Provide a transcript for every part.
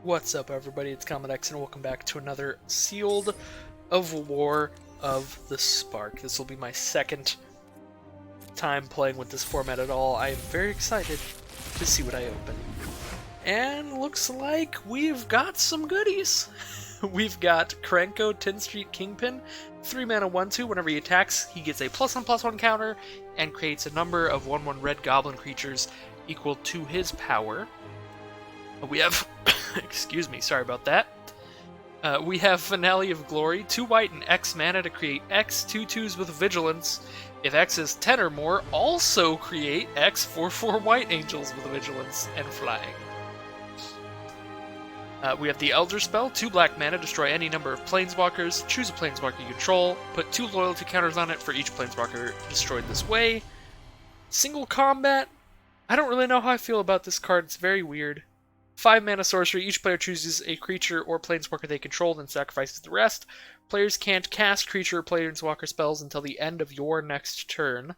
What's up, everybody? It's Comedex, and welcome back to another Sealed of War of the Spark. This will be my second time playing with this format at all. I am very excited to see what I open. And looks like we've got some goodies. We've got Krenko, 10th Street Kingpin, 3 mana 1/2. Whenever he attacks, he gets a +1/+1 counter and creates a number of 1/1 red goblin creatures equal to his power. We have, excuse me, sorry about that. We have Finale of Glory, 2 white and X mana to create X 2/2s with Vigilance. If X is 10 or more, also create X 4/4 white angels with Vigilance and Flying. We have the Elder Spell, 2 black mana, destroy any number of planeswalkers, choose a planeswalker you control, put 2 loyalty counters on it for each planeswalker destroyed this way. Single combat, I don't really know how I feel about this card, it's very weird. 5 mana sorcery, each player chooses a creature or planeswalker they control, then sacrifices the rest. Players can't cast creature or planeswalker spells until the end of your next turn.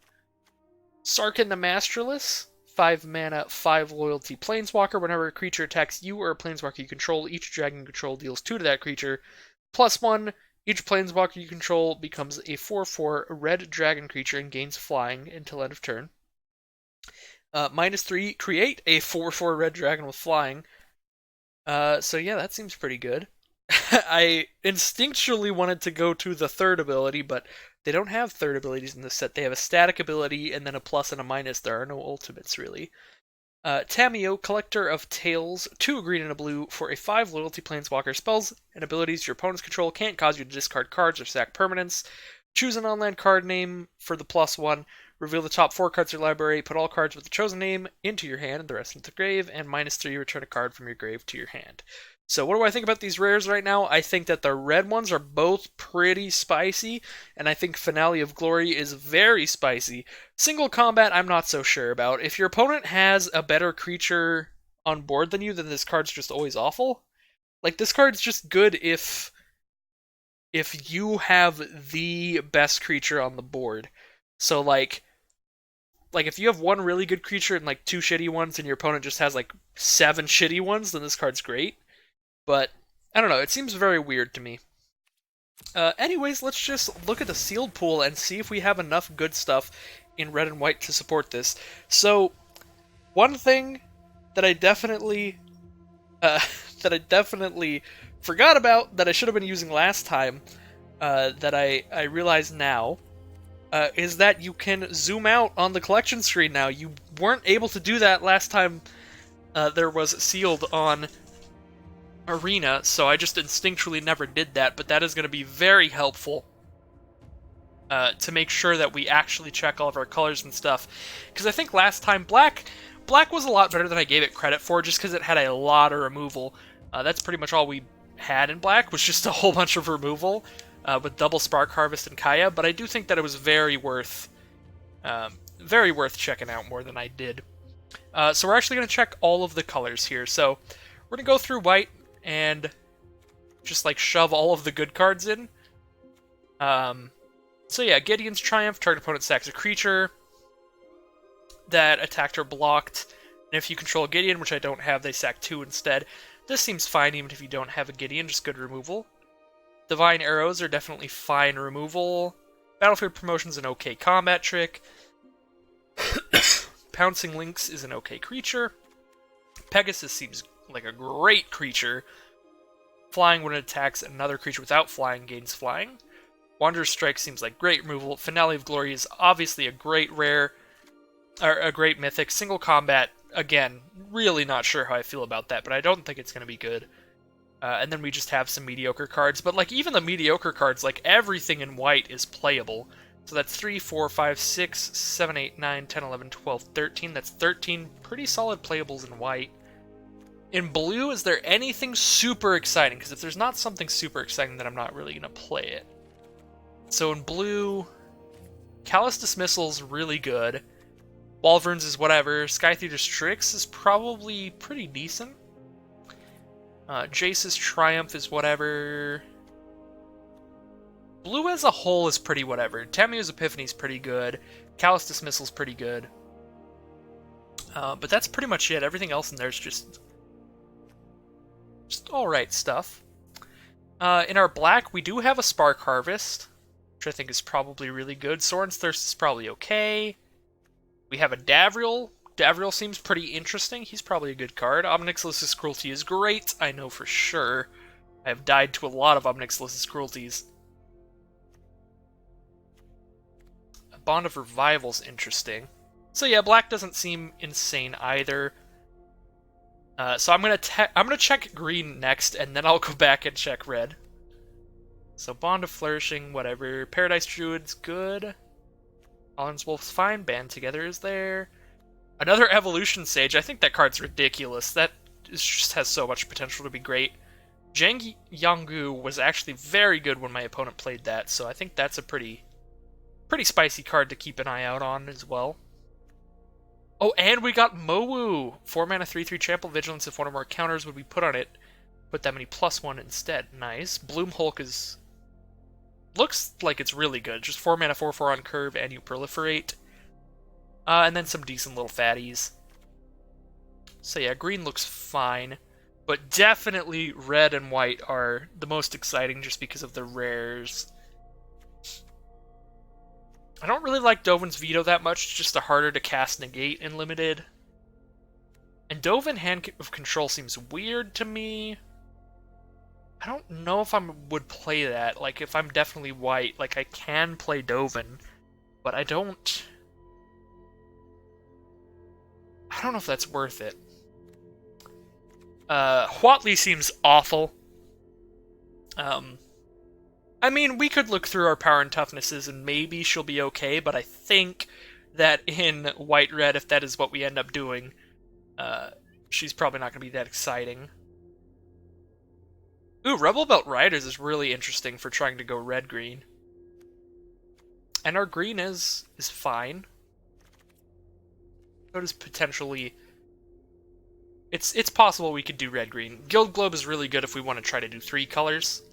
Sarkhan the Masterless, 5 mana, 5 loyalty planeswalker. Whenever a creature attacks you or a planeswalker you control, each dragon you control deals 2 to that creature. +1, each planeswalker you control becomes a 4/4 red dragon creature and gains flying until end of turn. -3, create a 4/4 red dragon with flying. So yeah, that seems pretty good. I instinctually wanted to go to the third ability, but they don't have third abilities in this set. They have a static ability and then a plus and a minus. There are no ultimates, really. Tamiyo, Collector of Tales, 2 green and a blue for a 5 loyalty planeswalker. Spells and abilities your opponents control can't cause you to discard cards or sack permanents. Choose an on-land card name for the +1. Reveal the top 4 cards of your library, put all cards with the chosen name into your hand and the rest into the grave, and -3, return a card from your grave to your hand. So what do I think about these rares right now? I think that the red ones are both pretty spicy, and I think Finale of Glory is very spicy. Single combat, I'm not so sure about. If your opponent has a better creature on board than you, then this card's just always awful. Like, this card's just good if you have the best creature on the board. So, like if you have one really good creature and like 2 shitty ones, and your opponent just has like 7 shitty ones, then this card's great. But I don't know, it seems very weird to me. Anyways, let's just look at the sealed pool and see if we have enough good stuff in red and white to support this. So, one thing that I definitely forgot about that I should have been using last time, that I realize now, is that you can zoom out on the collection screen now. You weren't able to do that last time there was sealed on Arena, so I just instinctually never did that, but that is going to be very helpful to make sure that we actually check all of our colors and stuff. Because I think last time Black was a lot better than I gave it credit for, just because it had a lot of removal. That's pretty much all we had in Black, was just a whole bunch of removal. With double Spark Harvest and Kaya, but I do think that it was very worth checking out more than I did. So we're actually going to check all of the colors here. So we're going to go through white and just like shove all of the good cards in. So yeah, Gideon's Triumph, target opponent sacks a creature that attacked or blocked. And if you control Gideon, which I don't have, they sack 2 instead. This seems fine even if you don't have a Gideon, just good removal. Divine Arrows are definitely fine removal. Battlefield Promotion's an okay combat trick. Pouncing Lynx is an okay creature. Pegasus seems like a great creature. Flying when it attacks another creature without flying gains flying. Wanderer's Strike seems like great removal. Finale of Glory is obviously a great rare, or a great mythic. Single combat, again, really not sure how I feel about that, but I don't think it's going to be good. And then we just have some mediocre cards. But like even the mediocre cards, like everything in white is playable. So that's 3, 4, 5, 6, 7, 8, 9, 10, 11, 12, 13. That's 13 pretty solid playables in white. In blue, is there anything super exciting? Because if there's not something super exciting, then I'm not really going to play it. So in blue, Callous Dismissal's really good. Wyverns is whatever. Skytheater's Tricks is probably pretty decent. Jace's Triumph is whatever. Blue as a whole is pretty whatever. Tamiyo's Epiphany is pretty good. Callous Dismissal's pretty good. But that's pretty much it. Everything else in there is just Just alright stuff. In our black, we do have a Spark Harvest, which I think is probably really good. Soren's Thirst is probably okay. We have a Davriel. Davriel seems pretty interesting. He's probably a good card. Obnixilus's Cruelty is great, I know for sure. I have died to a lot of Obnixilus's Cruelties. A Bond of Revival's interesting. So yeah, black doesn't seem insane either. So I'm gonna check green next, and then I'll go back and check red. So Bond of Flourishing, whatever. Paradise Druid's good. Holland's Wolf's fine. Band Together is there. Another Evolution Sage. I think that card's ridiculous. That just has so much potential to be great. Zheng Yanggu was actually very good when my opponent played that, so I think that's a pretty spicy card to keep an eye out on as well. Oh, and we got Mowu! 4 mana, 3/3 Trample Vigilance. If one or more counters would be put on it, put that many +1 instead. Nice. Bloom Hulk is... looks like it's really good. Just 4 mana, 4/4 on curve, and you proliferate. And then some decent little fatties. So yeah, green looks fine. But definitely red and white are the most exciting just because of the rares. I don't really like Dovin's Veto that much, it's just a harder to cast negate in limited. And Dovin Hand of Control seems weird to me. I don't know if I would play that, like if I'm definitely white, like I can play Dovin, but I don't know if that's worth it. Huatli seems awful. I mean, we could look through our power and toughnesses and maybe she'll be okay, but I think that in white-red, if that is what we end up doing, she's probably not going to be that exciting. Ooh, Rebel Belt Riders is really interesting for trying to go red-green. And our green is fine. So does potentially... It's possible we could do red-green. Guild Globe is really good if we want to try to do 3 colors.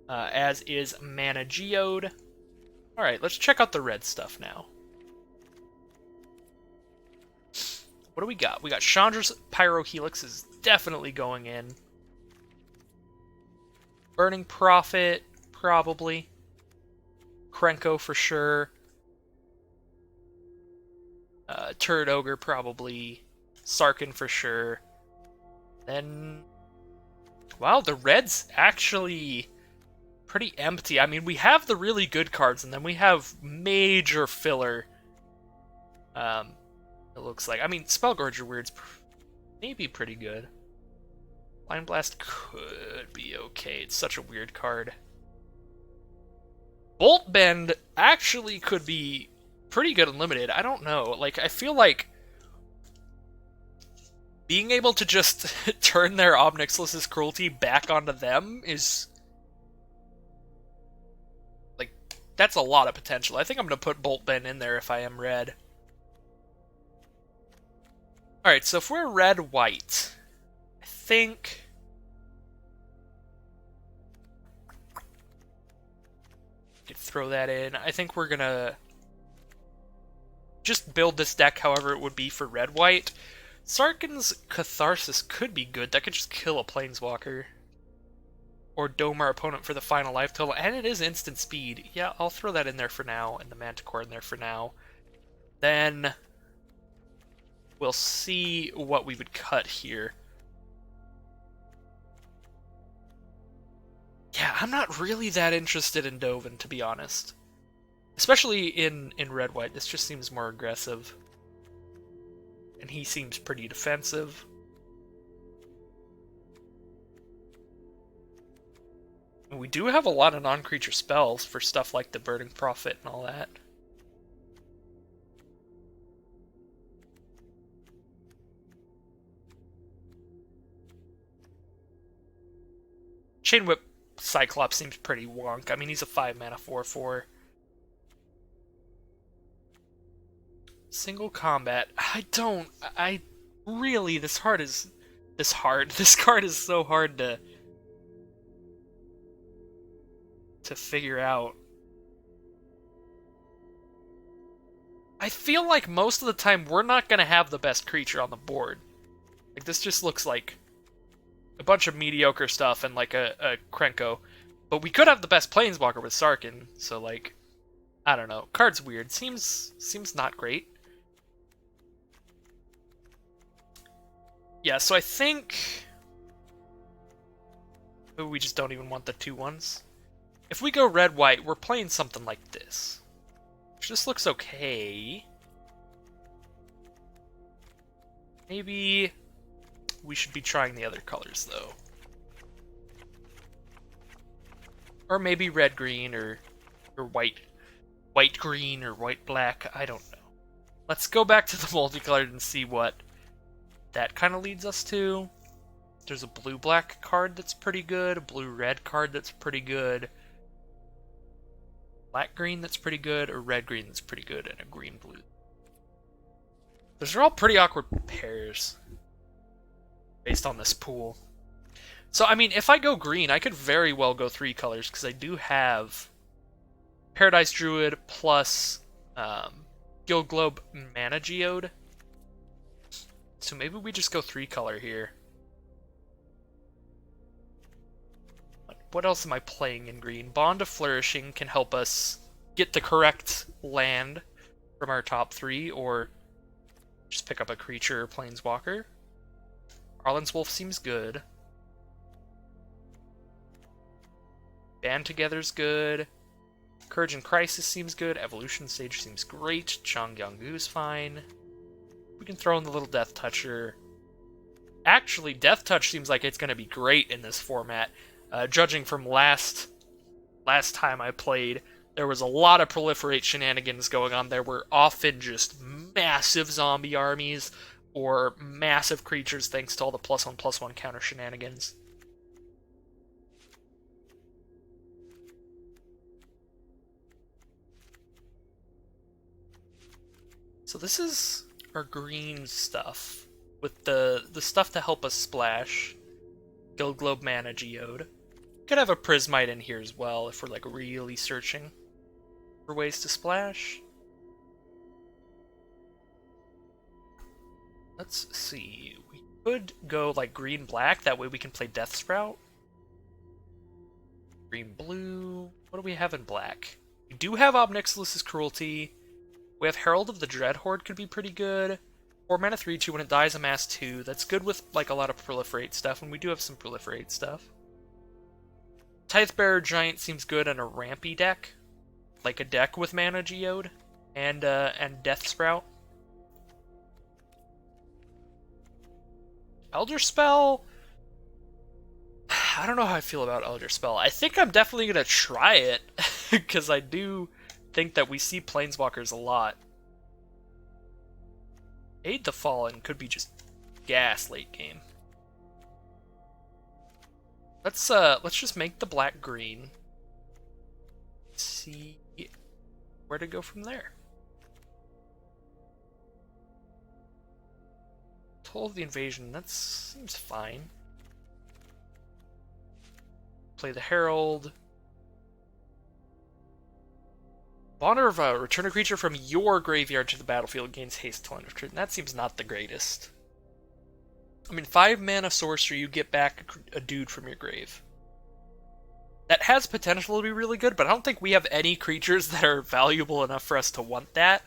As is Mana Geode. Alright, let's check out the red stuff now. What do we got? We got Chandra's Pyrohelix is definitely going in. Burning Prophet, probably. Krenko for sure. Turret Ogre, probably. Sarkhan for sure. Then... wow, the red's actually pretty empty. I mean, we have the really good cards, and then we have major filler. It looks like. I mean, Spellgorger Weird's maybe pretty good. Line Blast could be okay. It's such a weird card. Bolt Bend actually could be pretty good and limited. I don't know. Like, I feel like being able to just turn their Obnixilus's Cruelty back onto them is... like, that's a lot of potential. I think I'm going to put Bolt Bend in there if I am red. Alright, so if we're red-white, I think... could throw that in. I think we're gonna just build this deck however it would be for red-white. Sarkhan's Catharsis could be good. That could just kill a Planeswalker. Or dome our opponent for the final life total. And it is instant speed. Yeah, I'll throw that in there for now, and the Manticore in there for now. Then we'll see what we would cut here. Yeah, I'm not really that interested in Dovin, to be honest. Especially in red-white, this just seems more aggressive. And he seems pretty defensive. We do have a lot of non-creature spells for stuff like the Burning Prophet and all that. Chain Whip Cyclops seems pretty wonk. I mean, he's a 5-mana 4/4. Single combat. I really, this card is so hard to figure out. I feel like most of the time we're not going to have the best creature on the board. Like, this just looks like a bunch of mediocre stuff and like a Krenko. But we could have the best Planeswalker with Sarkhan, so like, I don't know. Card's weird. Seems not great. Yeah, so I think maybe we just don't even want the 2/1s. If we go red-white, we're playing something like this. Which just looks okay. Maybe we should be trying the other colors, though. Or maybe red-green or white-green or white-black. I don't know. Let's go back to the multicolored and see what that kind of leads us to. There's a blue-black card that's pretty good, a blue-red card that's pretty good, black-green that's pretty good, a red-green that's pretty good, and a green-blue. Those are all pretty awkward pairs based on this pool. So, I mean, if I go green, I could very well go 3 colors, because I do have Paradise Druid plus Guildglobe Mana Geode. So maybe we just go 3 color here. What else am I playing in green? Bond of Flourishing can help us get the correct land from our top 3, or just pick up a creature or planeswalker. Arlen's Wolf seems good. Band Together's good. Courage and Crisis seems good. Evolution Stage seems great. Chongyanggu's fine. We can throw in the little Death Toucher. Actually, Death Touch seems like it's going to be great in this format. Judging from last time I played, there was a lot of proliferate shenanigans going on. There were often just massive zombie armies or massive creatures thanks to all the +1/+1 counter shenanigans. So this is our green stuff with the stuff to help us splash. Guildglobe Mana Geode. Could have a Prismite in here as well if we're like really searching for ways to splash. Let's see. We could go like green-black, that way we can play Death Sprout. Green-blue. What do we have in black? We do have Ob Nixilis' Cruelty. We have Herald of the Dreadhorde, could be pretty good. 4 mana 3/2, when it dies, amass 2. That's good with like a lot of proliferate stuff, and we do have some proliferate stuff. Tithebearer Giant seems good in a rampy deck, like a deck with Mana Geode and Death Sprout. Elder Spell, I don't know how I feel about Elder Spell. I think I'm definitely gonna try it because I do think that we see Planeswalkers a lot. Aid the Fallen could be just gas late game. Let's just make the black green. See where to go from there. Toll of the Invasion, that seems fine. Play the Herald. Honor of return a creature from your graveyard to the battlefield, gains haste till end of turn. That seems not the greatest. I mean, 5 mana sorcery, you get back a dude from your grave. That has potential to be really good, but I don't think we have any creatures that are valuable enough for us to want that.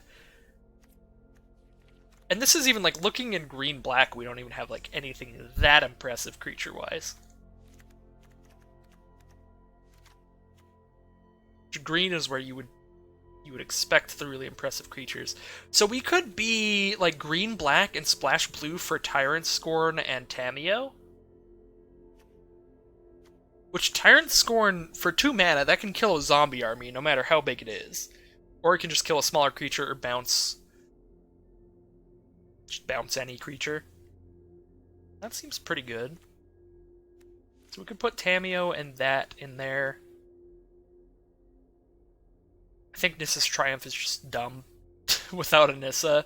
And this is even, like, looking in green-black, we don't even have, like, anything that impressive creature-wise. Green is where you would expect the really impressive creatures. So we could be like green-black and splash blue for Tyrant Scorn and Tamiyo. Which Tyrant Scorn, for 2 mana, that can kill a zombie army no matter how big it is. Or it can just kill a smaller creature or bounce. Just bounce any creature. That seems pretty good. So we could put Tamiyo and that in there. I think Nissa's Triumph is just dumb without a Nissa.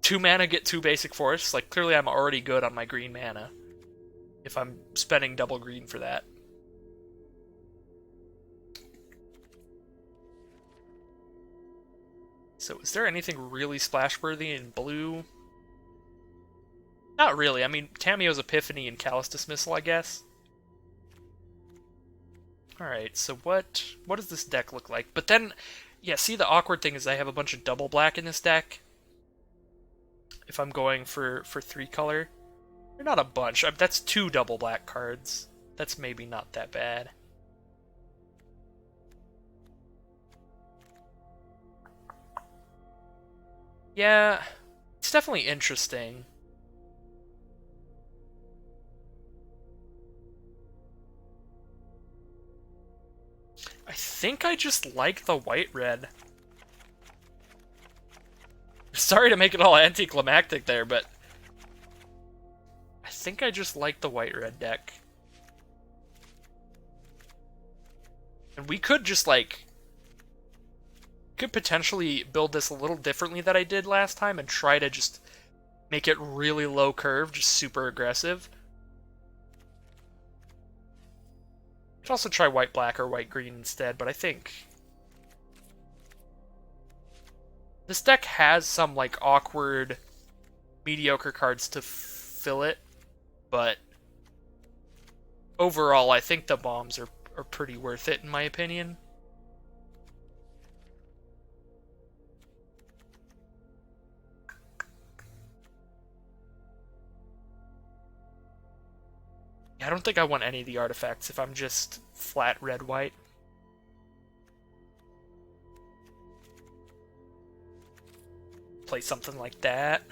2 mana, get 2 basic forests. Like, clearly I'm already good on my green mana if I'm spending double green for that. So is there anything really splash-worthy in blue? Not really. I mean, Tamiyo's Epiphany and Callous Dismissal, I guess. Alright, so what does this deck look like? But then, yeah, see, the awkward thing is I have a bunch of double black in this deck. If I'm going for 3-color. Or not a bunch. That's 2 double black cards. That's maybe not that bad. Yeah, it's definitely interesting. I think I just like the white-red. Sorry to make it all anticlimactic there, but I think I just like the white-red deck. And we could just, like, could potentially build this a little differently than I did last time and try to just make it really low curve, just super aggressive. Could also try white-black or white-green instead, but I think this deck has some, like, awkward, mediocre cards to fill it, but overall, I think the bombs are pretty worth it, in my opinion. I don't think I want any of the artifacts if I'm just flat red-white. Play something like that.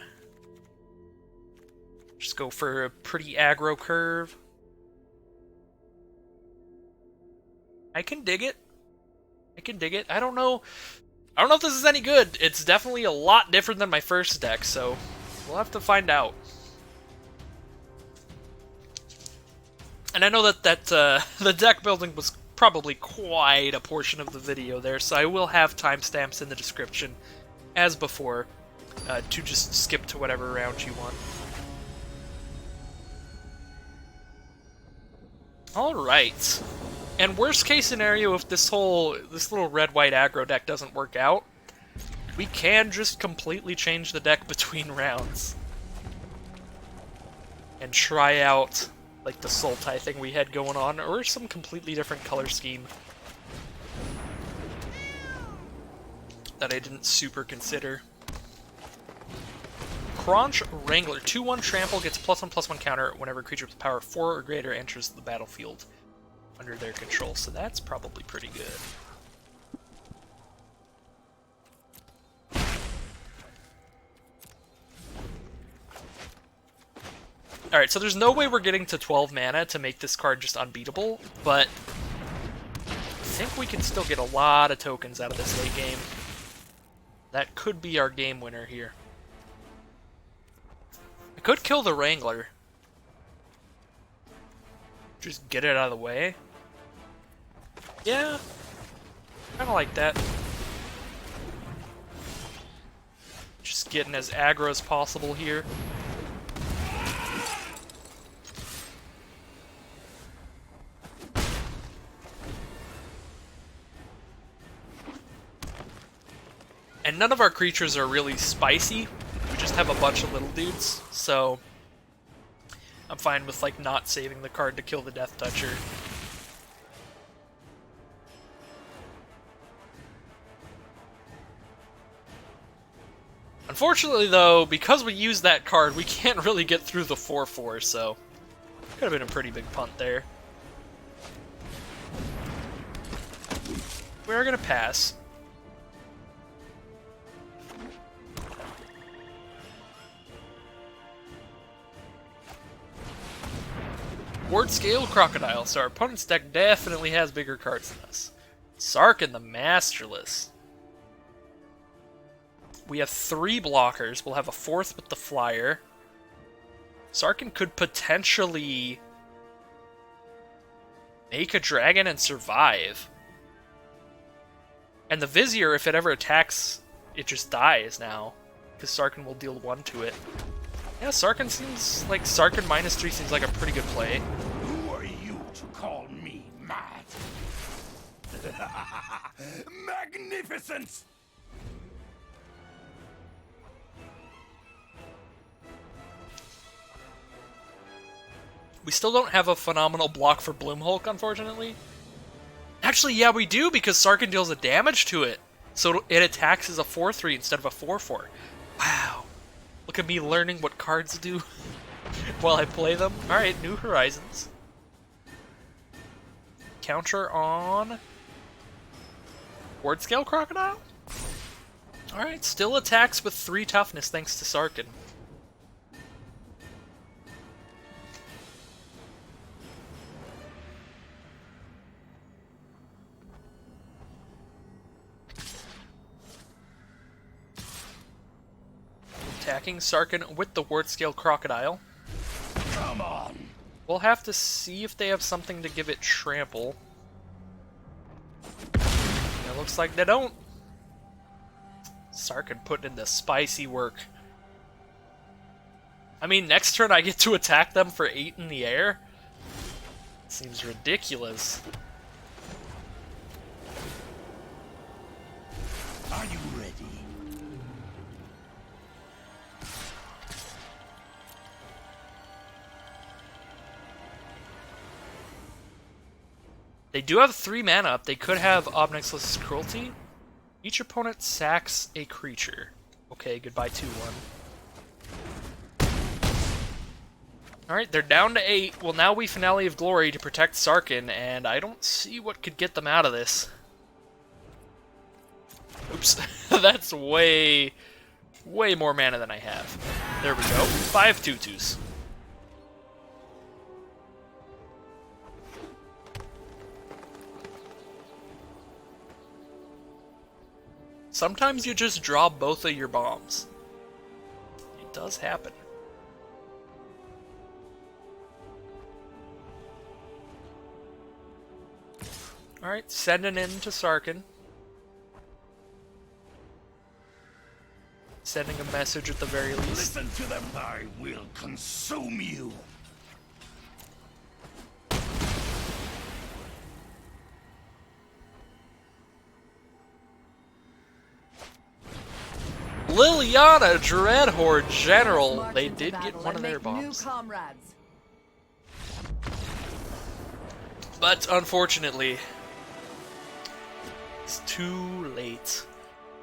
Just go for a pretty aggro curve. I can dig it. I can dig it. I don't know if this is any good. It's definitely a lot different than my first deck, so we'll have to find out. And I know that the deck building was probably quite a portion of the video there, so I will have timestamps in the description, as before, to just skip to whatever round you want. Alright. And worst case scenario, if this little red-white aggro deck doesn't work out, we can just completely change the deck between rounds. And try out, like, the Sultai thing we had going on, or some completely different color scheme that I didn't super consider. Kronch Wrangler, 2/1 trample, gets +1/+1 counter whenever a creature with power 4 or greater enters the battlefield under their control, so that's probably pretty good. Alright, so there's no way we're getting to 12 mana to make this card just unbeatable, but I think we can still get a lot of tokens out of this late game. That could be our game winner here. I could kill the Wrangler. Just get it out of the way. Yeah, kinda like that. Just getting as aggro as possible here. And none of our creatures are really spicy. We just have a bunch of little dudes, so I'm fine with, like, not saving the card to kill the Death Toucher. Unfortunately, though, because we used that card, we can't really get through the 4/4, so could have been a pretty big punt there. We're gonna pass. Ward Scale Crocodile, so our opponent's deck definitely has bigger cards than us. Sarkhan the Masterless. We have 3 blockers. We'll have a 4th with the Flyer. Sarkhan could potentially make a dragon and survive. And the Vizier, if it ever attacks, it just dies now. Because Sarkhan will deal 1 to it. Yeah, Sarkhan seems like Sarkhan -3 seems like a pretty good play. Who are you to call me mad? Magnificent! We still don't have a phenomenal block for Bloomhulk, unfortunately. Actually, yeah, we do, because Sarkhan deals a damage to it. So it attacks as a 4-3 instead of a 4-4. Wow. Look at me learning what cards do while I play them. Alright, New Horizons. Counter on Ward Scale Crocodile? Alright, still attacks with 3 toughness thanks to Sarkhan. Attacking Sarkhan with the Ward Scale Crocodile. Come on. We'll have to see if they have something to give it trample. It looks like they don't. Sarkhan putting in the spicy work. I mean, next turn I get to attack them for 8 in the air? Seems ridiculous. Are you ready? They do have 3 mana up. They could have Obnixilus's Cruelty. Each opponent sacks a creature. Okay, goodbye 2-1. Alright, they're down to 8. Well, now we Finale of Glory to protect Sarkhan, and I don't see what could get them out of this. Oops. That's way more mana than I have. There we go. 5 2/2s. Sometimes you just draw both of your bombs. It does happen. Alright, sending in to Sarkhan. Sending a message at the very least. Listen to them. I will consume you. Liliana Dreadhorde General. They did get one of their bombs. But unfortunately, it's too late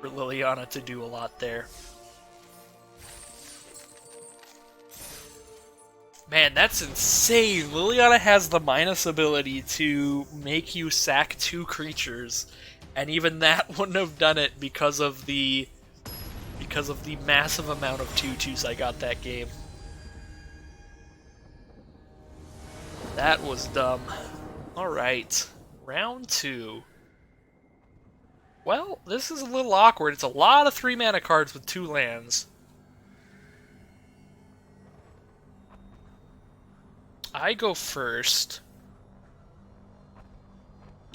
for Liliana to do a lot there. Man, that's insane. Liliana has the minus ability to make you sack 2 creatures, and even that wouldn't have done it because of the massive amount of 2/2s I got that game. That was dumb. Alright, round 2. Well, this is a little awkward. It's a lot of 3 mana cards with 2 lands. I go first.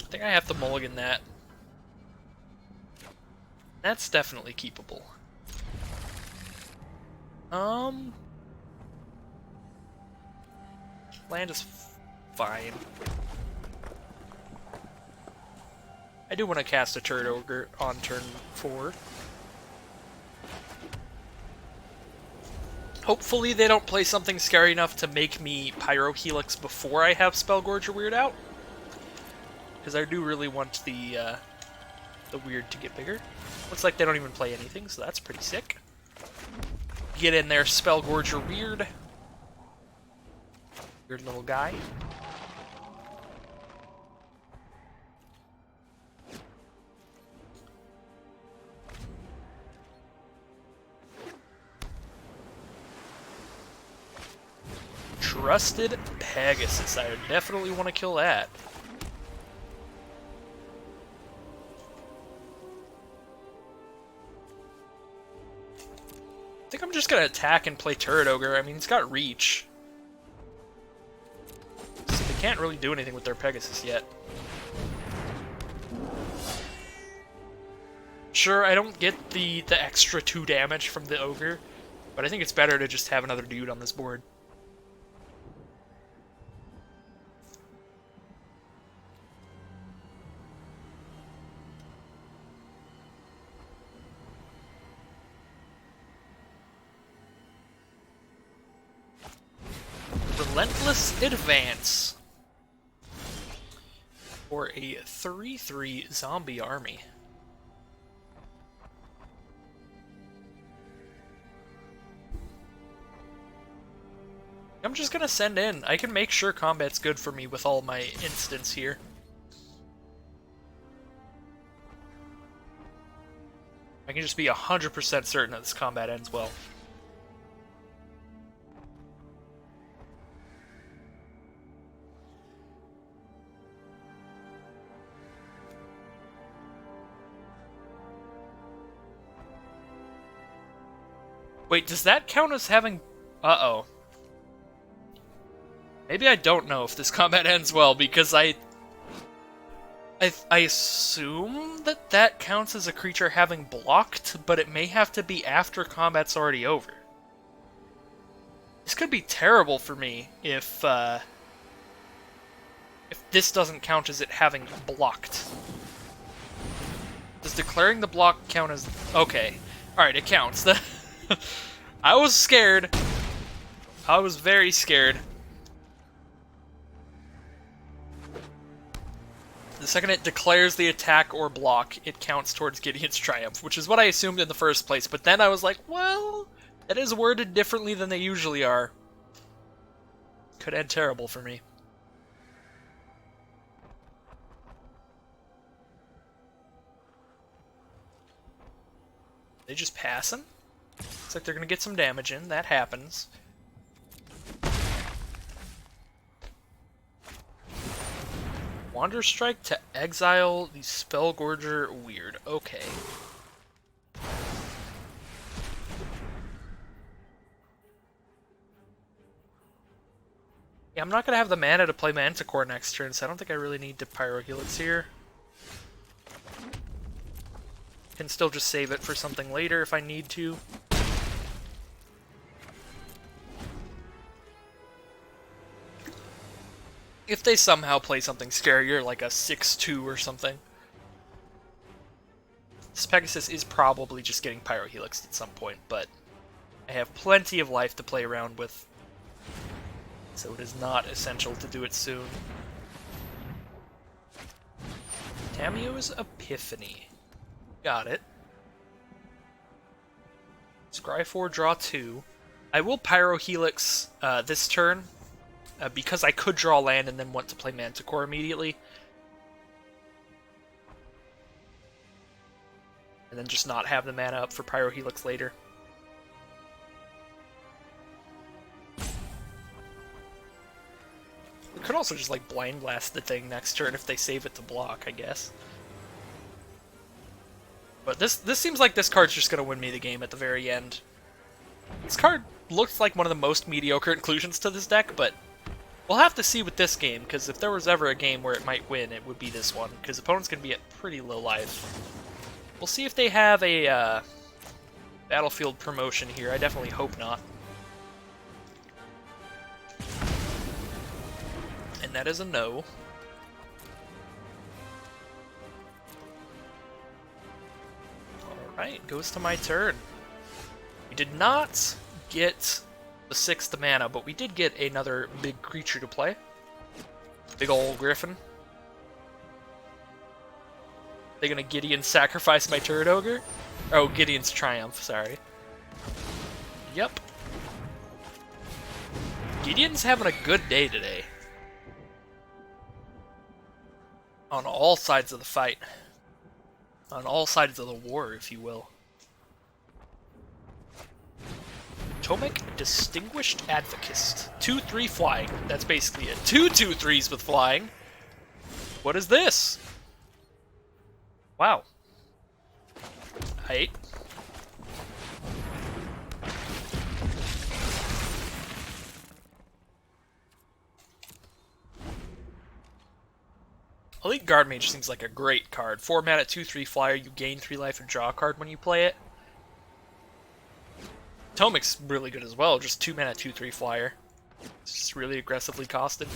I think I have to mulligan that. That's definitely keepable. Land is fine. I do want to cast a Turret Ogre on turn 4. Hopefully they don't play something scary enough to make me Pyro Helix before I have Spellgorger Weird out. Because I do really want the Weird to get bigger. Looks like they don't even play anything, so that's pretty sick. Get in there, Spellgorger Weird. Weird little guy. Trusted Pegasus. I definitely want to kill that. I think I'm just going to attack and play Turret Ogre. I mean, it's got reach. So they can't really do anything with their Pegasus yet. Sure, I don't get the extra 2 damage from the Ogre, but I think it's better to just have another dude on this board. Relentless Advance. For a 3/3 zombie army. I'm just gonna send in. I can make sure combat's good for me with all my instants here. I can just be 100% certain that this combat ends well. Wait, does that count as having... Uh-oh. Maybe I don't know if this combat ends well, because I assume that that counts as a creature having blocked, but it may have to be after combat's already over. This could be terrible for me if this doesn't count as it having blocked. Does declaring the block count as... Okay. Alright, it counts. I was scared. I was very scared. The second it declares the attack or block, it counts towards Gideon's Triumph, which is what I assumed in the first place, but then I was like, well, that is worded differently than they usually are. Could end terrible for me. They just passing? Looks like they're gonna get some damage in, that happens. Wander Strike to exile the Spellgorger. Weird. Okay. Yeah, I'm not going to have the mana to play Manticore next turn, so I don't think I really need to Pyrohelix here. Can still just save it for something later if I need to. If they somehow play something scarier, like a 6/2 or something. This Pegasus is probably just getting Pyrohelixed at some point, but I have plenty of life to play around with, so it is not essential to do it soon. Tamiyo's Epiphany. Got it. Scry 4, draw 2. I will Pyrohelix this turn, because I could draw land and then want to play Manticore immediately. And then just not have the mana up for Pyrohelix later. We could also just like Blind Blast the thing next turn if they save it to block, I guess. But this seems like this card's just going to win me the game at the very end. This card looks like one of the most mediocre inclusions to this deck, but we'll have to see with this game, because if there was ever a game where it might win, it would be this one, because opponent's going to be at pretty low life. We'll see if they have a battlefield promotion here. I definitely hope not. And that is a no. Alright, goes to my turn. We did not get the 6th mana, but we did get another big creature to play. Big ol' Griffin. They gonna Gideon sacrifice my Turret Ogre? Oh, Gideon's Triumph, sorry. Yep. Gideon's having a good day today. On all sides of the fight. On all sides of the war, if you will. Tomek, Distinguished Advocist. 2/3 flying. That's basically it. 2/2/3s with flying. What is this? Wow. Height. Elite Guard Mage seems like a great card. 4 mana, 2/3 flyer, you gain 3 life and draw a card when you play it. Tomek's really good as well, just 2 mana, 2/3 flyer. It's just really aggressively costed.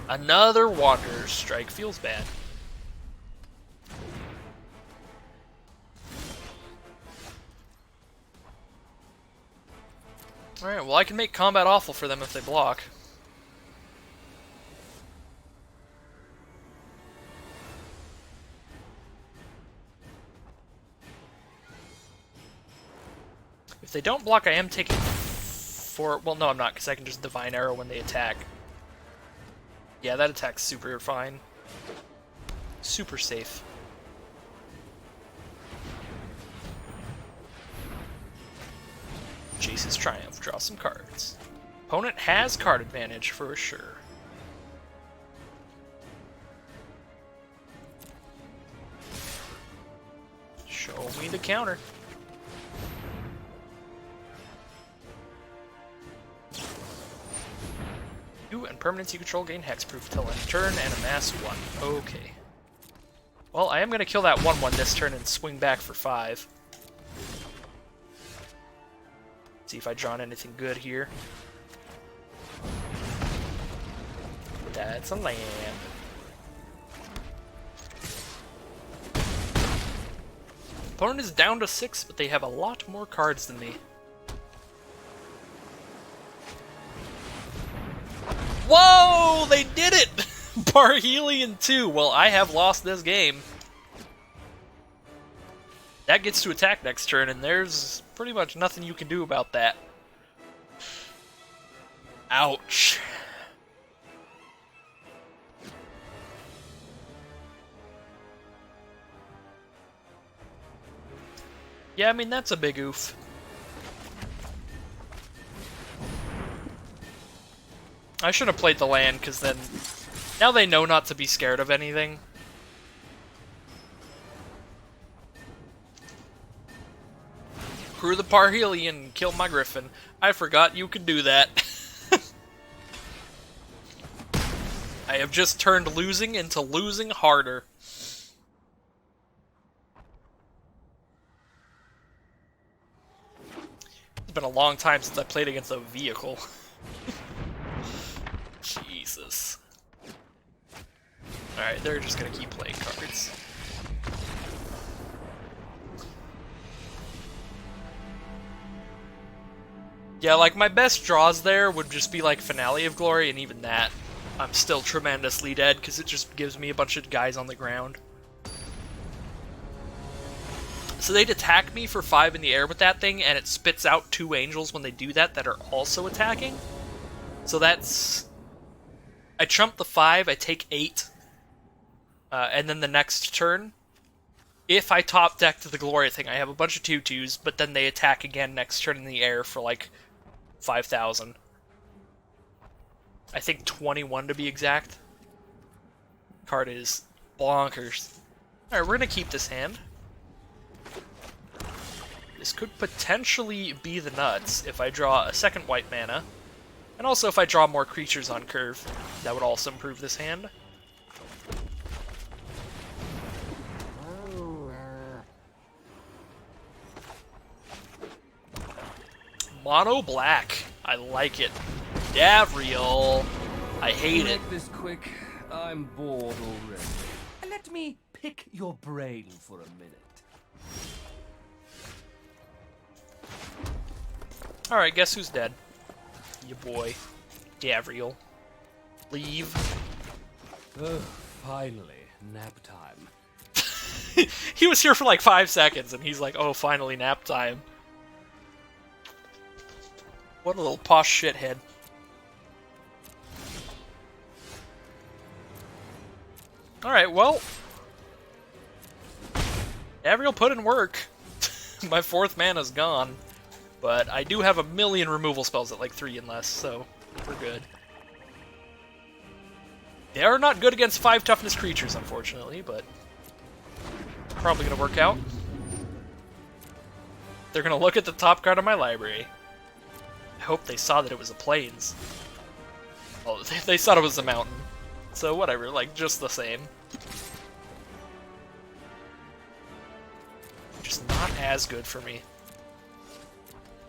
Another Wanderer's Strike, feels bad. Alright, well I can make combat awful for them if they block. If they don't block, I am taking 4... Well, no, I'm not, because I can just Divine Arrow when they attack. Yeah, that attack's super fine. Super safe. Jace's Triumph. Draw some cards. Opponent has card advantage for sure. Show me the counter. You and permanents you control gain hexproof till end of turn and amass 1. Okay. Well, I am going to kill that 1/1 this turn and swing back for 5. See if I draw anything good here. That's a land. Opponent is down to 6, but they have a lot more cards than me. Whoa! They did it! Parhelion 2. Well, I have lost this game. That gets to attack next turn, and there's pretty much nothing you can do about that. Ouch. Yeah, I mean, that's a big oof. I should have played the land, because then... Now they know not to be scared of anything. Crew the Parhelion, kill my Griffin. I forgot you could do that. I have just turned losing into losing harder. It's been a long time since I played against a vehicle. Jesus. Alright, they're just gonna keep playing cards. Yeah, like, my best draws there would just be, like, Finale of Glory, and even that, I'm still tremendously dead, because it just gives me a bunch of guys on the ground. So they'd attack me for 5 in the air with that thing, and it spits out 2 angels when they do that that are also attacking. So that's... I trump the 5, I take 8, and then the next turn, if I top deck to the Glory thing, I have a bunch of 2/2s, but then they attack again next turn in the air for like 5,000. I think 21 to be exact. Card is bonkers. Alright, we're gonna keep this hand. This could potentially be the nuts if I draw a second white mana. And also if I draw more creatures on curve, that would also improve this hand. Mono black. I like it. Davriel. I hate it. Make this quick. I'm bored already. Let me pick your brain for a minute. Alright, guess who's dead? Your boy. Davriel. Leave. Oh, finally. Nap time. He was here for like 5 seconds, and he's like, oh, finally nap time. What a little posh shithead. Alright, well... Davriel put in work. My 4th mana's gone. But I do have a million removal spells at like 3 and less, so we're good. They are not good against 5 toughness creatures, unfortunately, but... probably gonna work out. They're gonna look at the top card of my library. I hope they saw that it was a plains. Oh, they thought it was a mountain. So whatever, like, just the same. Just not as good for me.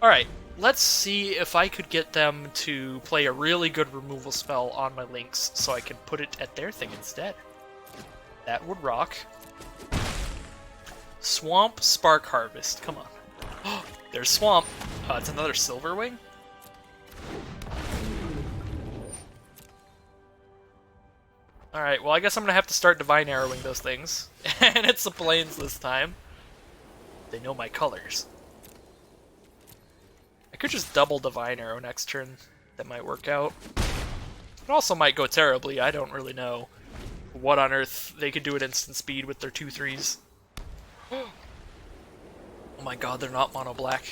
Alright, let's see if I could get them to play a really good removal spell on my links so I can put it at their thing instead. That would rock. Swamp Spark Harvest, come on. There's Swamp. It's another Silverwing? Alright, well I guess I'm gonna have to start Divine Arrowing those things. And it's the plains this time. They know my colors. could just double Divine Arrow next turn. That might work out. It also might go terribly. I don't really know what on earth they could do at instant speed with their 2/3s. Oh my god, they're not mono black.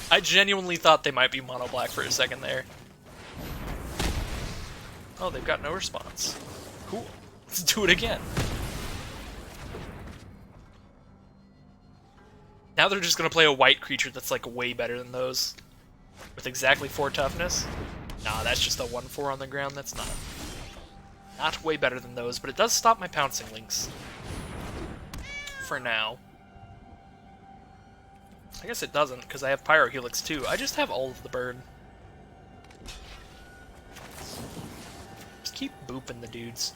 I genuinely thought they might be mono black for a second there. Oh, they've got no response. Cool. Let's do it again. Now they're just gonna play a white creature that's like way better than those. With exactly 4 toughness. Nah, that's just a 1/4 on the ground. That's not way better than those, but it does stop my pouncing links. For now. I guess it doesn't, because I have Pyro Helix too. I just have all of the burn. Just keep booping the dudes.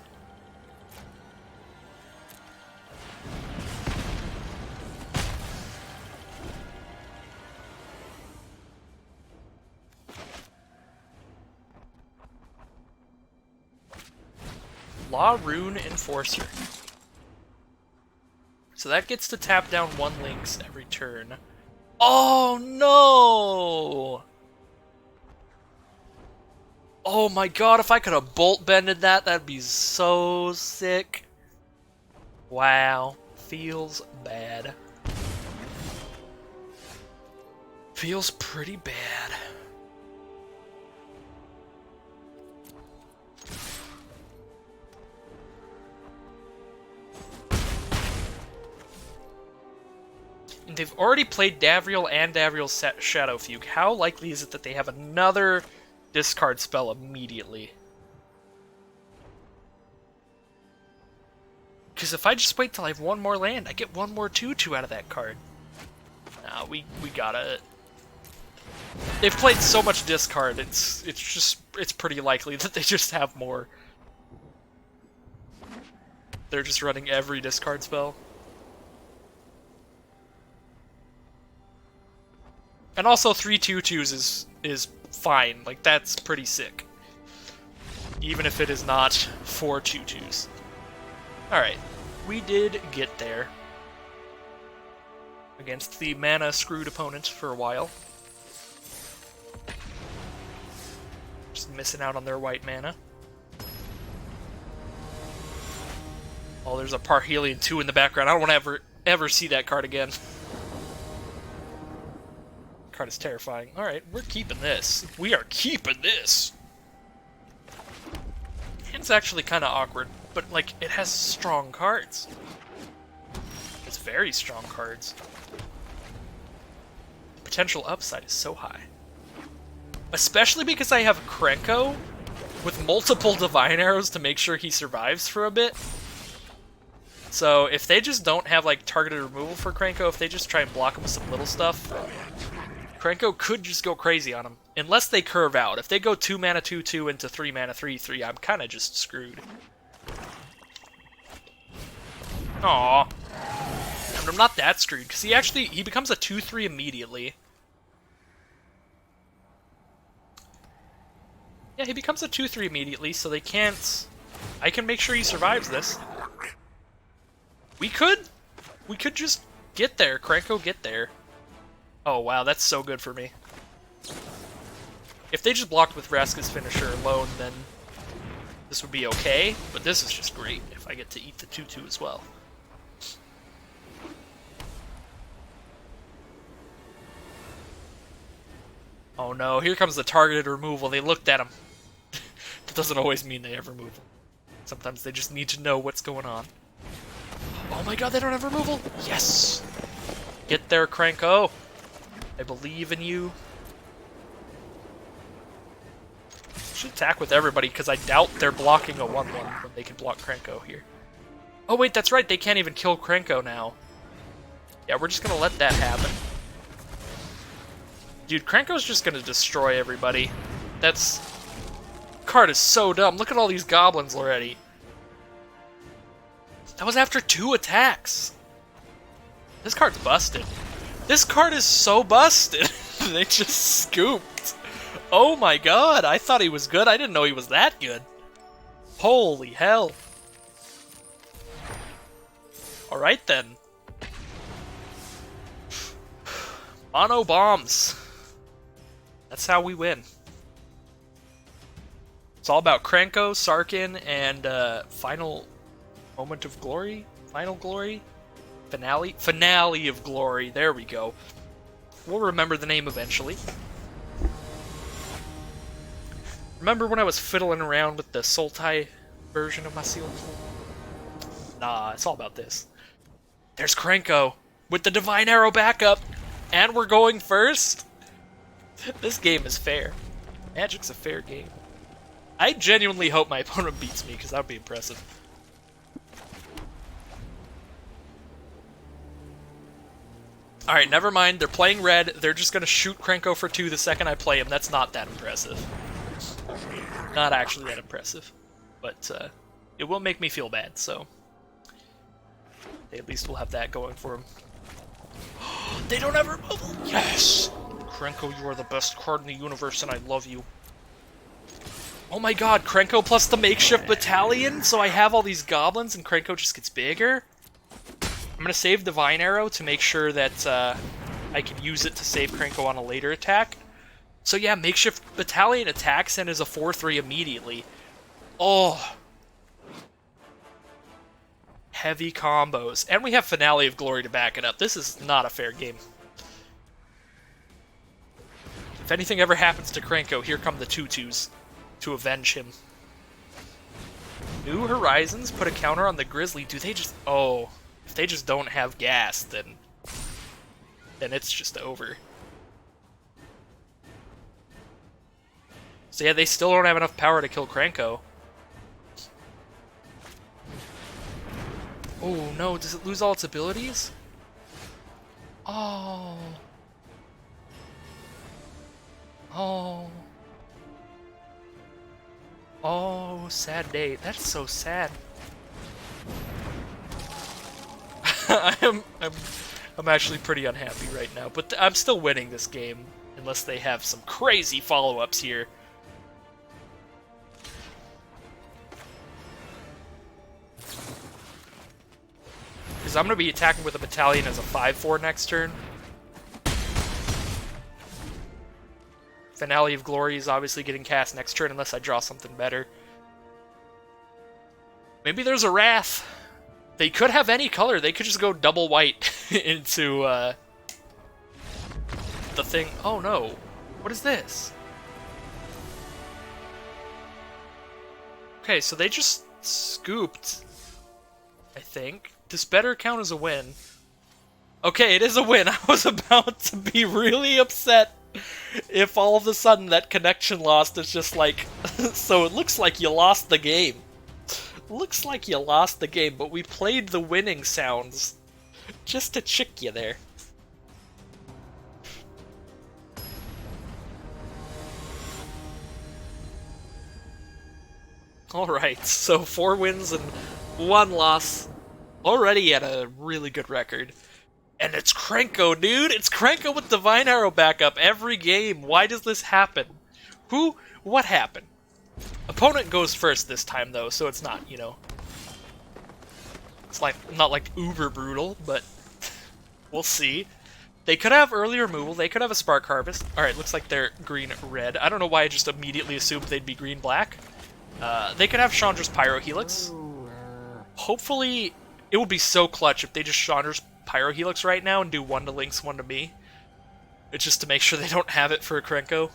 Law Rune Enforcer. So that gets to tap down 1 Lynx every turn. Oh no! Oh my god, if I could have bolt bended that, that'd be so sick. Wow. Feels bad. Feels pretty bad. And they've already played Davriel and Davriel's Shadow Fugue. How likely is it that they have another discard spell immediately? Because if I just wait till I have 1 more land, I get 1 more 2/2 out of that card. Nah, we gotta... They've played so much discard, it's pretty likely that they just have more. They're just running every discard spell. And also 3 2/2s is fine. Like, that's pretty sick. Even if it is not 4 2/2s. Alright, we did get there. Against the mana-screwed opponent for a while. Just missing out on their white mana. Oh, there's a Parhelion 2 in the background. I don't want to ever see that card again. Card is terrifying. Alright, we're keeping this. We are keeping this! It's actually kind of awkward, but, like, it has strong cards. It's very strong cards. Potential upside is so high. Especially because I have Krenko with multiple Divine Arrows to make sure he survives for a bit. So, if they just don't have, like, targeted removal for Krenko, if they just try and block him with some little stuff, Krenko could just go crazy on him. Unless they curve out. If they go 2 mana 2/2 into 3 mana 3/3, I'm kind of just screwed. Aww. And I'm not that screwed, because he becomes a 2/3 immediately. Yeah, he becomes a 2/3 immediately, so they can't... I can make sure he survives this. We could just get there. Krenko, get there. Oh wow, that's so good for me. If they just blocked with Vraska's finisher alone, then this would be okay, but this is just great if I get to eat the 2/2 as well. Oh no, here comes the targeted removal. They looked at him. That doesn't always mean they have removal. Sometimes they just need to know what's going on. Oh my god, they don't have removal! Yes! Get there, Krenko! I believe in you. Should attack with everybody, because I doubt they're blocking a 1/1 when they can block Krenko here. Oh wait, that's right, they can't even kill Krenko now. Yeah, we're just gonna let that happen. Dude, Krenko's just gonna destroy everybody. That's... Card is so dumb. Look at all these goblins already. That was after 2 attacks. This card's busted. This card is so busted. They just scooped. Oh my god, I thought he was good. I didn't know he was that good. Holy hell. Alright then. Mono bombs. That's how we win. It's all about Krenko, Sarkin, and final moment of glory? Final glory? Finale? Finale of glory. There we go. We'll remember the name eventually. Remember when I was fiddling around with the Sultai version of my Seal? Nah, it's all about this. There's Krenko with the Divine Arrow backup, and we're going first. This game is fair. Magic's a fair game. I genuinely hope my opponent beats me, because that would be impressive. Alright, never mind. They're playing red. They're just going to shoot Krenko for 2 the second I play him. That's not that impressive. Not actually that impressive. But it will make me feel bad, so... They at least will have that going for them. They don't have removal! Yes! Krenko, you are the best card in the universe, and I love you. Oh my god, Krenko plus the makeshift battalion? So I have all these goblins, and Krenko just gets bigger? I'm gonna save Divine Arrow to make sure that I can use it to save Krenko on a later attack. So yeah, makeshift battalion attacks and is a 4-3 immediately. Oh! Heavy combos. And we have Finale of Glory to back it up. This is not a fair game. If anything ever happens to Krenko, here come the Tutus to avenge him. New Horizons put a counter on the Grizzly. Do they just... Oh. If they just don't have gas, then it's just over. So yeah, they still don't have enough power to kill Krenko. Oh no, does it lose all its abilities? Oh. Oh. Oh, sad day. That's so sad. I'm actually pretty unhappy right now, but I'm still winning this game, unless they have some crazy follow-ups here. Because I'm going to be attacking with a battalion as a 5-4 next turn. Finale of Glory is obviously getting cast next turn unless I draw something better. Maybe there's a Wrath. They could have any color. They could just go double white into the thing. Oh no. What is this? Okay, so they just scooped, I think. This better count as a win. Okay, it is a win. I was about to be really upset if all of a sudden that connection lost is just like... So it looks like you lost the game. Looks like you lost the game, but we played the winning sounds just to chick you there. Alright, so 4 wins and 1 loss. Already at a really good record. And it's Krenko, dude! It's Krenko with Divine Arrow backup every game. Why does this happen? What happened? Opponent goes first this time, though, so it's not, you know... It's like not like uber brutal, but we'll see. They could have early removal. They could have a Spark Harvest. Alright, looks like they're green-red. I don't know why I just immediately assumed they'd be green-black. They could have Chandra's Pyro Helix. Hopefully, it would be so clutch if they just Chandra's Pyro Helix right now and do 1 to Lynx, 1 to me. It's just to make sure they don't have it for a Krenko.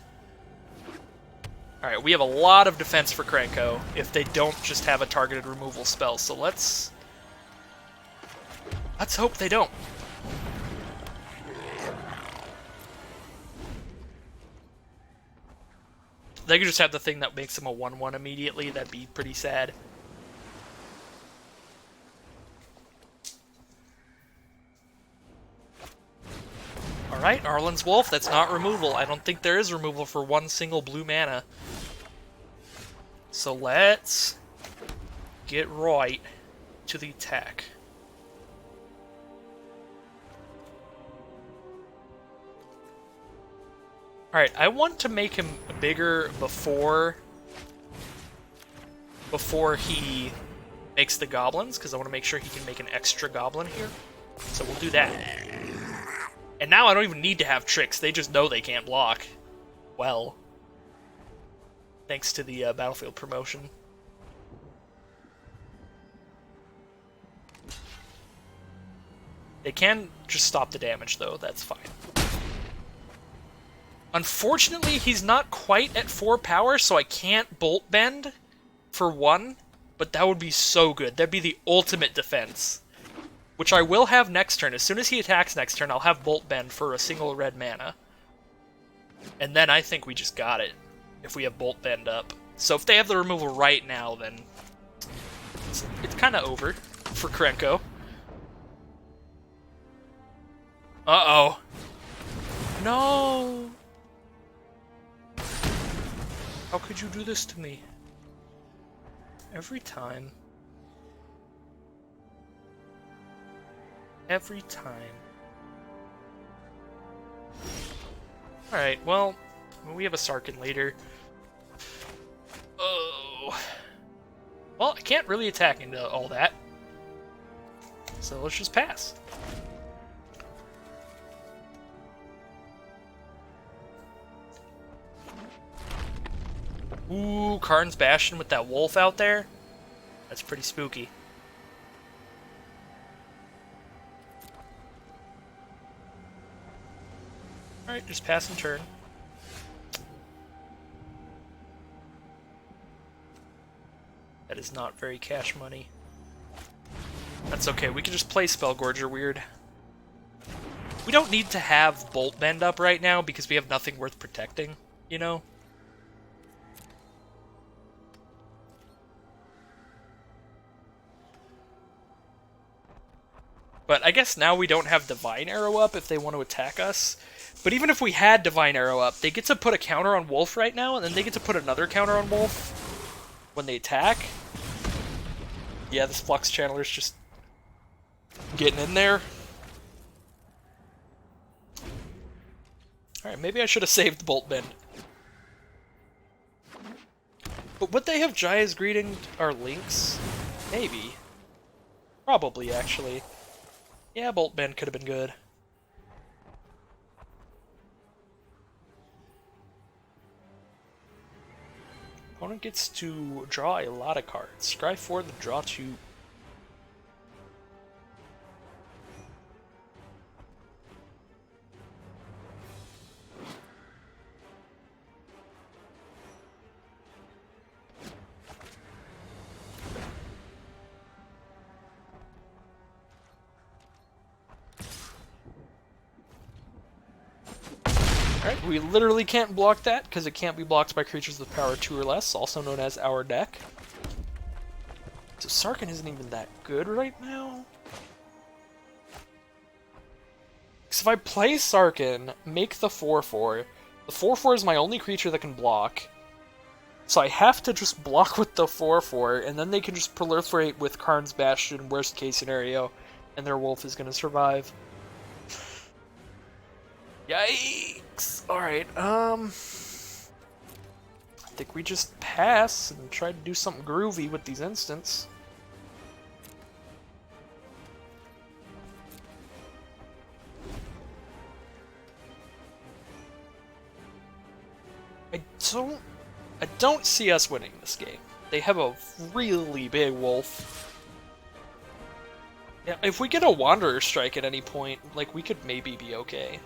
Alright, we have a lot of defense for Krenko if they don't just have a targeted removal spell, so let's hope they don't. They could just have the thing that makes them a 1-1 immediately, that'd be pretty sad. Alright, Arlen's Wolf, that's not removal. I don't think there is removal for 1 single blue mana. So let's get right to the attack. Alright, I want to make him bigger before he makes the goblins, because I want to make sure he can make an extra goblin here. So we'll do that. And now I don't even need to have tricks, they just know they can't block. well. Thanks to the Battlefield promotion. They can just stop the damage, though. That's fine. Unfortunately, he's not quite at 4 power, so I can't Bolt Bend for 1, but that would be so good. That'd be the ultimate defense, which I will have next turn. As soon as he attacks next turn, I'll have Bolt Bend for a single red mana. And then I think we just got it, if we have Bolt Bend up. So if they have the removal right now, then it's kind of over for Krenko. Uh-oh. No! How could you do this to me? Every time. Every time. Alright, well, we have a Sarkhan later. Oh. Well, I can't really attack into all that. So let's just pass. Ooh, Karn's Bastion with that wolf out there. That's pretty spooky. Alright, just pass and turn. That is not very cash money. That's okay, we can just play Spellgorger weird. We don't need to have Bolt Bend up right now because we have nothing worth protecting, you know? But I guess now we don't have Divine Arrow up if they want to attack us. But even if we had Divine Arrow up, they get to put a counter on Wolf right now, and then they get to put another counter on Wolf when they attack. Yeah, this Flux Channeler's just getting in there. Alright, maybe I should have saved Bolt Bend. But would they have Jaya's Greeting our Lynx? Maybe. Probably, actually. Yeah, Bolt Bend could have been good. Opponent gets to draw a lot of cards. Scry 4, then draw 2. Alright, we literally can't block that, because it can't be blocked by creatures with power 2 or less, also known as our deck. So Sarkhan isn't even that good right now. Because if I play Sarkhan, make the 4/4, the 4/4 is my only creature that can block. So I have to just block with the 4/4, and then they can just proliferate with Karn's Bastion, worst case scenario, and their wolf is going to survive. Yikes! Alright, I think we just pass and try to do something groovy with these instants. I don't see us winning this game. They have a really big wolf. Yeah, if we get a Wanderer Strike at any point, like, we could maybe be okay.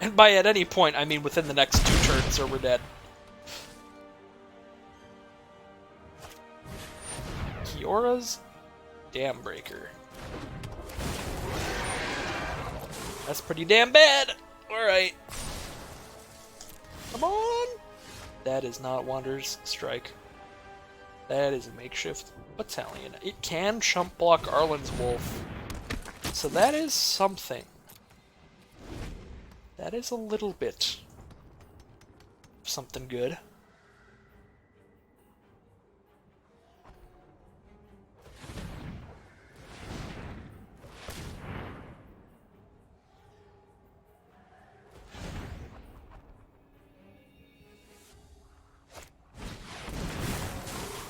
And by at any point, I mean within the next 2 turns or we're dead. Kiora's Dambreaker. That's pretty damn bad! Alright. Come on! That is not Wanderer's Strike. That is a makeshift battalion. It can chump block Arlen's Wolf. So that is something. That is a little bit something good.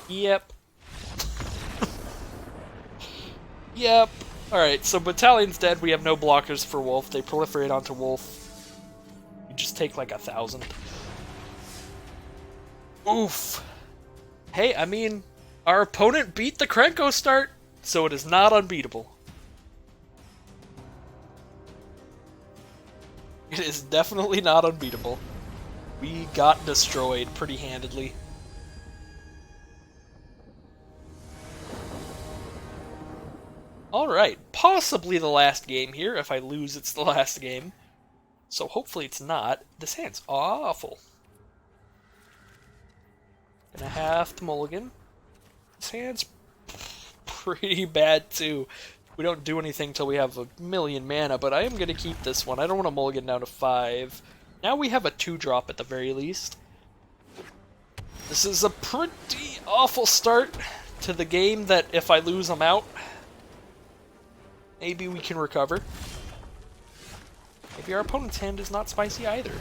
Yep. Yep. Alright, so Battalion's dead. We have no blockers for Wolf. They proliferate onto Wolf. We You just take like 1,000. Oof. Hey, I mean, our opponent beat the Krenko start, so it is not unbeatable. It is definitely not unbeatable. We got destroyed pretty handedly. Alright, possibly the last game here. If I lose, it's the last game. So hopefully it's not. This hand's awful. Gonna have to mulligan. This hand's pretty bad too. We don't do anything till we have 1,000,000 mana, but I am gonna keep this one. I don't want to mulligan down to 5. Now we have a 2-drop at the very least. This is a pretty awful start to the game that if I lose, I'm out. Maybe we can recover. Maybe our opponent's hand is not spicy either.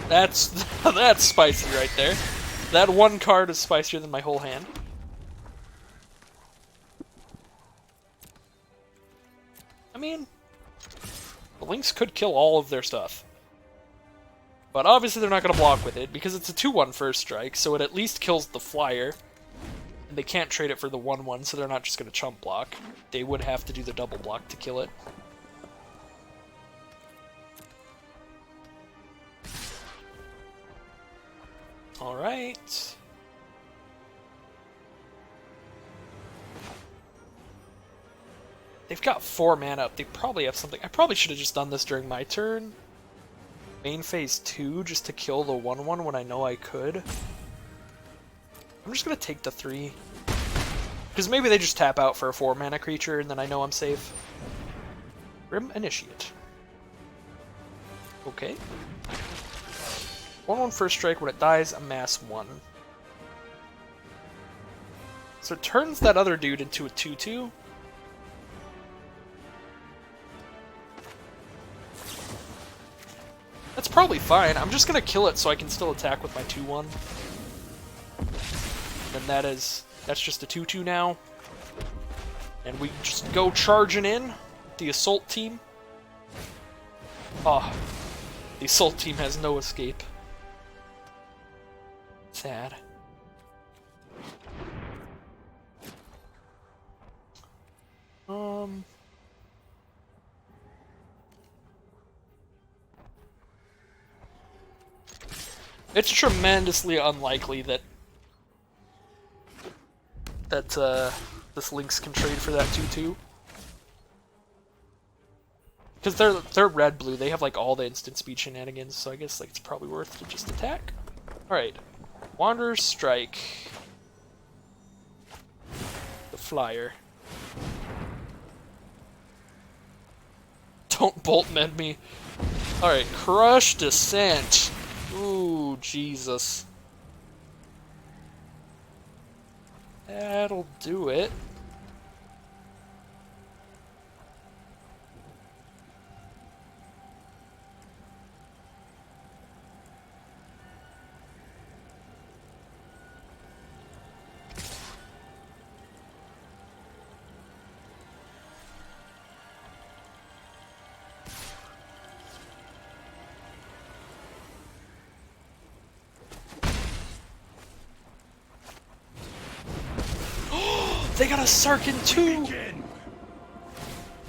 That's spicy right there. That one card is spicier than my whole hand. I mean, the Lynx could kill all of their stuff. But obviously they're not going to block with it, because it's a 2/1 first strike, so it at least kills the flyer. And they can't trade it for the 1/1, so they're not just going to chump block. They would have to do the double block to kill it. Alright. They've got 4 mana up. They probably have something. I probably should have just done this during my turn. Main phase 2 just to kill the 1/1 when I know I could. I'm just gonna take the 3. Because maybe they just tap out for a 4 mana creature and then I know I'm safe. Grim Initiate. Okay. 1/1 first strike. When it dies, amass 1. So it turns that other dude into a 2/2. That's probably fine. I'm just gonna kill it so I can still attack with my 2/1. And that's just a 2/2 now. And we just go charging in with the assault team. Oh, the assault team has no escape. Sad. It's tremendously unlikely that this Lynx can trade for that 2/2. Because they're red-blue, they have like all the instant speed shenanigans, so I guess like it's probably worth to just attack. Alright. Wanderer's Strike. The flyer. Don't bolt mend me. Alright, Crush Descent. Ooh, Jesus. That'll do it. They got a Sarkin too!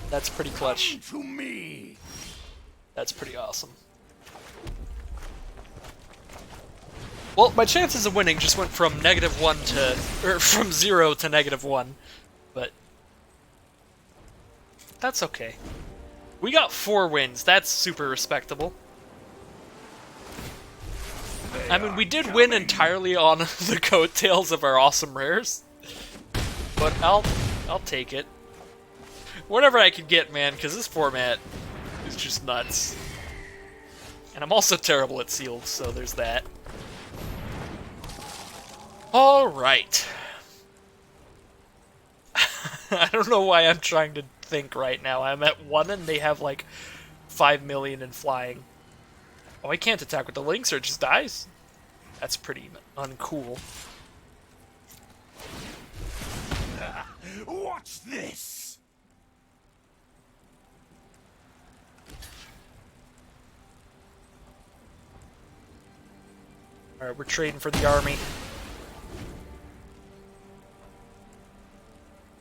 That's pretty clutch. To me. That's pretty awesome. Well, my chances of winning just went from -1 to... or from 0 to -1. But... that's okay. We got 4 wins. That's super respectable. I mean, we did win entirely on the coattails of our awesome rares. But I'll take it. Whatever I can get, man, because this format is just nuts. And I'm also terrible at sealed, so there's that. Alright. I don't know why I'm trying to think right now. I'm at 1 and they have like 5,000,000 in flying. Oh, I can't attack with the Lynx or it just dies? That's pretty uncool. Watch this. Alright, we're trading for the army.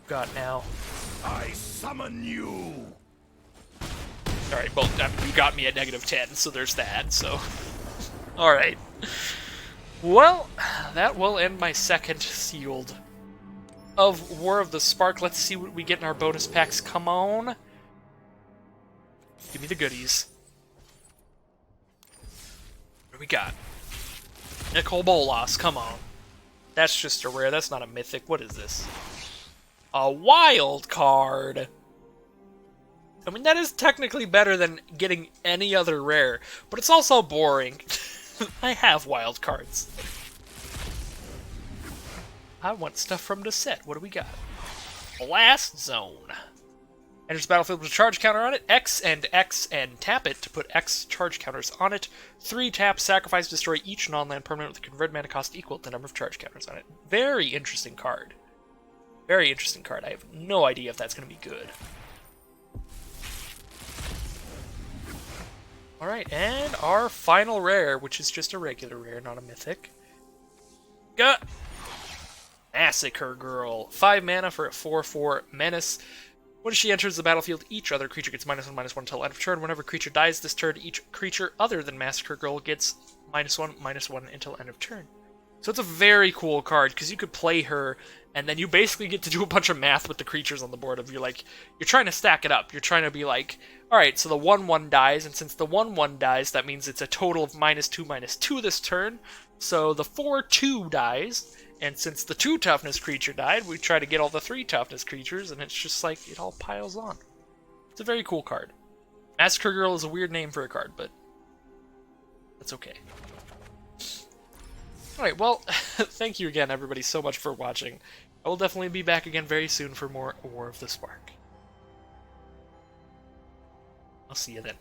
Got now. I summon you. Alright, well, I mean, you got me at -10, so there's that, so... Alright. Well, that will end my second sealed of War of the Spark. Let's see what we get in our bonus packs. Come on. Give me the goodies. What do we got? Nicol Bolas, come on. That's just a rare, that's not a mythic. What is this? A wild card! I mean, that is technically better than getting any other rare, but it's also boring. I have wild cards. I want stuff from the set. What do we got? Blast Zone. Enters the battlefield with a charge counter on it. X and tap it to put X charge counters on it. 3 tap, sacrifice, destroy each non-land permanent with a converted mana cost equal to the number of charge counters on it. Very interesting card. Very interesting card. I have no idea if that's going to be good. Alright, and our final rare, which is just a regular rare, not a mythic. Got Massacre Girl. 5 mana for a 4/4 menace. When she enters the battlefield, each other creature gets -1/-1 until end of turn. Whenever creature dies this turn, each creature other than Massacre Girl gets -1/-1 until end of turn. So it's a very cool card, because you could play her, and then you basically get to do a bunch of math with the creatures on the board of you're trying to stack it up. You're trying to be like, alright, so the 1/1 dies, and since the 1/1 dies, that means it's a total of -2/-2 this turn. So the 4/2 dies, and since the 2 toughness creature died, we try to get all the 3 toughness creatures, and it's just like, it all piles on. It's a very cool card. Massacre Girl is a weird name for a card, but that's okay. Alright, well, thank you again, everybody, so much for watching. I will definitely be back again very soon for more War of the Spark. I'll see you then.